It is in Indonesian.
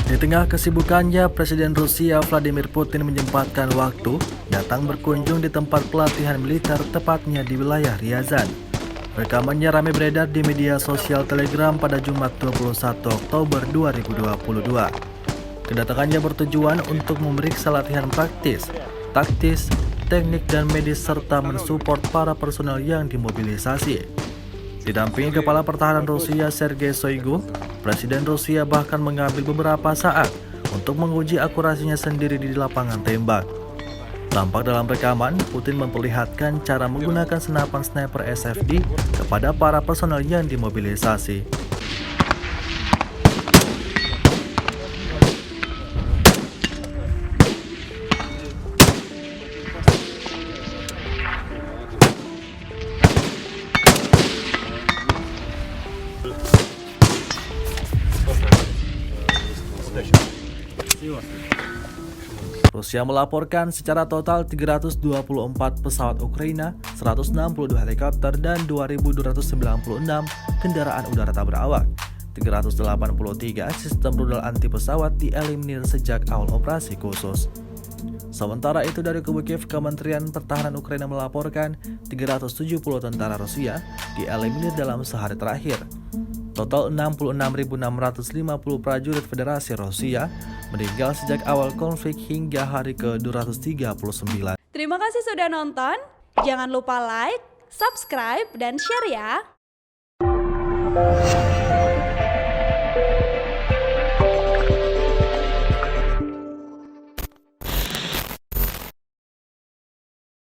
Di tengah kesibukannya, Presiden Rusia Vladimir Putin menyempatkan waktu datang berkunjung di tempat pelatihan militer, tepatnya di wilayah Ryazan. Rekamannya ramai beredar di media sosial Telegram pada Jumat 21 Oktober 2022. Kedatangannya bertujuan untuk memeriksa latihan praktis, taktis, teknik, dan medis serta mensupport para personel yang dimobilisasi. Didampingi Kepala Pertahanan Rusia Sergei Shoigu, Presiden Rusia bahkan mengambil beberapa saat untuk menguji akurasinya sendiri di lapangan tembak. Tampak dalam rekaman, Putin memperlihatkan cara menggunakan senapan sniper SFD kepada para personel yang dimobilisasi. Rusia melaporkan secara total 324 pesawat Ukraina, 162 helikopter, dan 2.296 kendaraan udara tak berawak. 383 sistem rudal anti pesawat dieliminir sejak awal operasi khusus. Sementara itu dari kubu Kiev, Kementerian Pertahanan Ukraina melaporkan 370 tentara Rusia dieliminir dalam sehari terakhir. Total 66.650 prajurit Federasi Rusia meninggal sejak awal konflik hingga hari ke-239. Terima kasih sudah nonton. Jangan lupa like, subscribe, dan share ya.